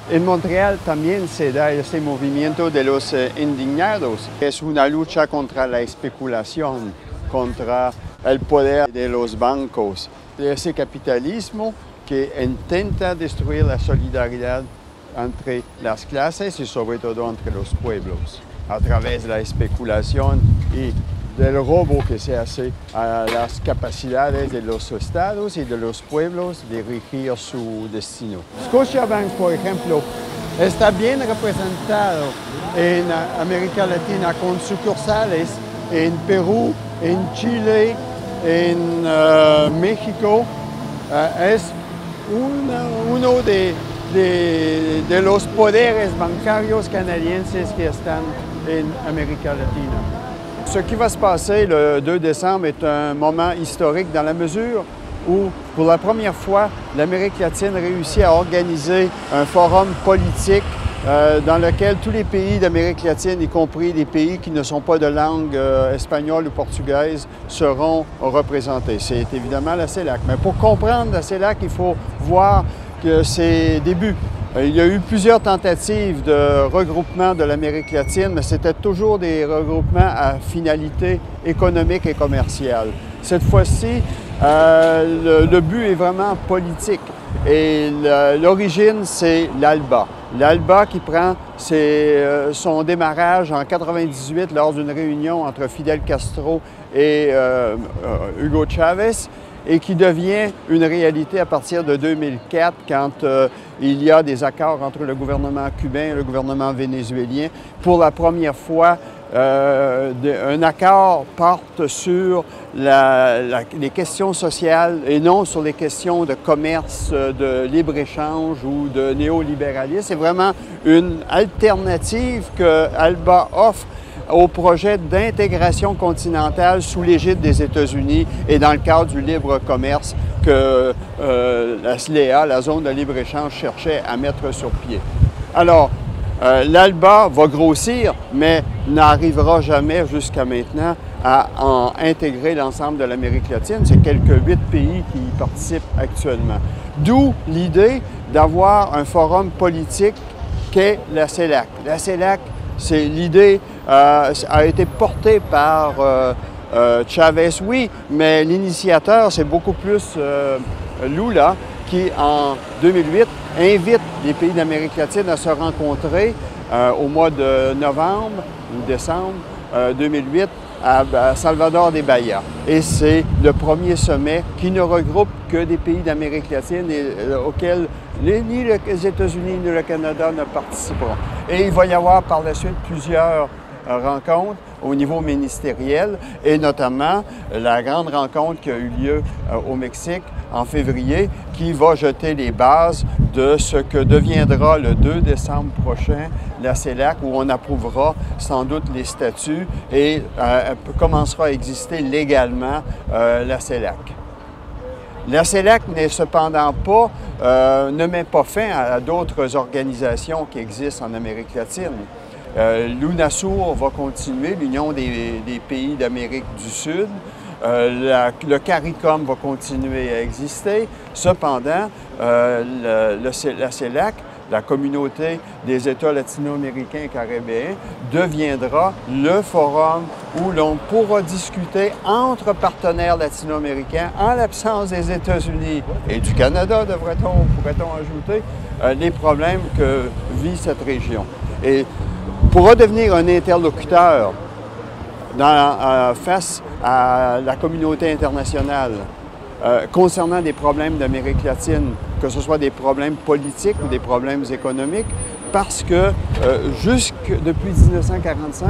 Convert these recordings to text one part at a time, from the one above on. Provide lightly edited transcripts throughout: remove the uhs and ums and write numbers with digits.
En Montreal también se da ese movimiento de los indignados. Es una lucha contra la especulación, contra el poder de los bancos, de ese capitalismo que intenta destruir la solidaridad entre las clases y sobre todo entre los pueblos, a través de la especulación y del robo que se hace a las capacidades de los estados y de los pueblos de regir su destino. Scotiabank, por ejemplo, está bien representado en América Latina con sucursales en Perú, en Chile, en México. Es uno de los poderes bancarios canadienses que están en América Latina. Ce qui va se passer le 2 décembre est un moment historique dans la mesure où, pour la première fois, l'Amérique latine réussit à organiser un forum politique dans lequel tous les pays d'Amérique latine, y compris les pays qui ne sont pas de langue espagnole ou portugaise, seront représentés. C'est évidemment la CELAC. Mais pour comprendre la CELAC, il faut voir que ses débuts. Il y a eu plusieurs tentatives de regroupement de l'Amérique latine, mais c'était toujours des regroupements à finalité économique et commerciale. Cette fois-ci, le but est vraiment politique et l'origine, c'est l'ALBA. L'ALBA qui prend son démarrage en 1998 lors d'une réunion entre Fidel Castro et Hugo Chavez, et qui devient une réalité à partir de 2004 quand il y a des accords entre le gouvernement cubain et le gouvernement vénézuélien. Pour la première fois, un accord porte sur les questions sociales et non sur les questions de commerce, de libre-échange ou de néolibéralisme. C'est vraiment une alternative que ALBA offre au projet d'intégration continentale sous l'égide des États-Unis et dans le cadre du libre commerce que la SLEA, la zone de libre-échange, cherchait à mettre sur pied. Alors, l'ALBA va grossir, mais n'arrivera jamais jusqu'à maintenant à en intégrer l'ensemble de l'Amérique latine. C'est quelques 8 pays qui y participent actuellement. D'où l'idée d'avoir un forum politique qu'est la CELAC. La CELAC, c'est l'idée a été portée par Chavez, oui, mais l'initiateur, c'est beaucoup plus Lula, qui, en 2008, invite les pays d'Amérique latine à se rencontrer au mois de novembre ou décembre 2008 à Salvador de Bahia. Et c'est le premier sommet qui ne regroupe que des pays d'Amérique latine et auquel ni les États-Unis ni le Canada ne participeront. Et il va y avoir par la suite plusieurs rencontres au niveau ministériel et notamment la grande rencontre qui a eu lieu au Mexique en février qui va jeter les bases de ce que deviendra le 2 décembre prochain la CELAC où on approuvera sans doute les statuts et commencera à exister légalement la CELAC. La CELAC n'est cependant pas, ne met pas fin à d'autres organisations qui existent en Amérique latine. L'UNASUR va continuer, l'Union des pays d'Amérique du Sud. Le CARICOM va continuer à exister. Cependant, la CELAC, la communauté des États latino-américains et caribéens, deviendra le forum où l'on pourra discuter entre partenaires latino-américains, en l'absence des États-Unis et du Canada, pourrait-on ajouter, les problèmes que vit cette région. Et pour redevenir un interlocuteur face à la communauté internationale concernant des problèmes d'Amérique latine, que ce soit des problèmes politiques ou des problèmes économiques, parce que depuis 1945,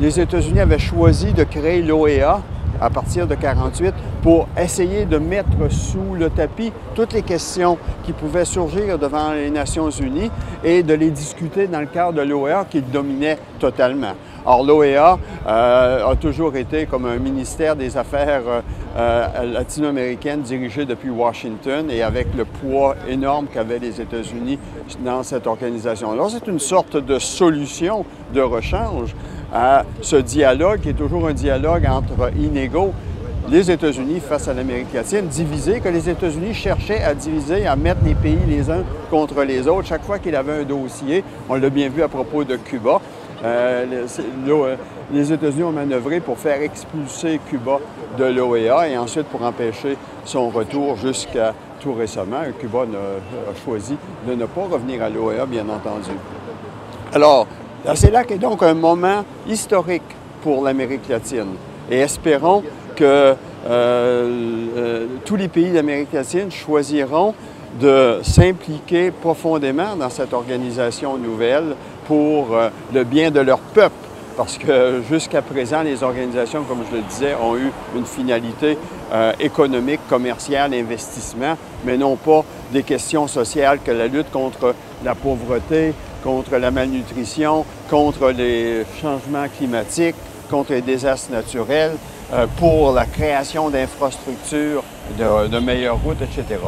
les États-Unis avaient choisi de créer l'OEA à partir de 1948 pour essayer de mettre sous le tapis toutes les questions qui pouvaient surgir devant les Nations unies et de les discuter dans le cadre de l'OEA qui dominait totalement. Or, l'OEA a toujours été comme un ministère des Affaires latino-américaines dirigé depuis Washington et avec le poids énorme qu'avaient les États-Unis dans cette organisation. Alors, c'est une sorte de solution de rechange à ce dialogue qui est toujours un dialogue entre inégaux les États-Unis face à l'Amérique latine, divisés, que les États-Unis cherchaient à diviser, à mettre les pays les uns contre les autres. Chaque fois qu'il avait un dossier, on l'a bien vu à propos de Cuba, les États-Unis ont manœuvré pour faire expulser Cuba de l'OEA et ensuite pour empêcher son retour jusqu'à tout récemment. Cuba a choisi de ne pas revenir à l'OEA, bien entendu. Alors, la CELAC est donc un moment historique pour l'Amérique latine et espérons que tous les pays d'Amérique latine choisiront de s'impliquer profondément dans cette organisation nouvelle pour le bien de leur peuple. Parce que jusqu'à présent, les organisations, comme je le disais, ont eu une finalité économique, commerciale, investissement, mais non pas des questions sociales que la lutte contre la pauvreté, contre la malnutrition, contre les changements climatiques, contre les désastres naturels, pour la création d'infrastructures, de meilleures routes, etc.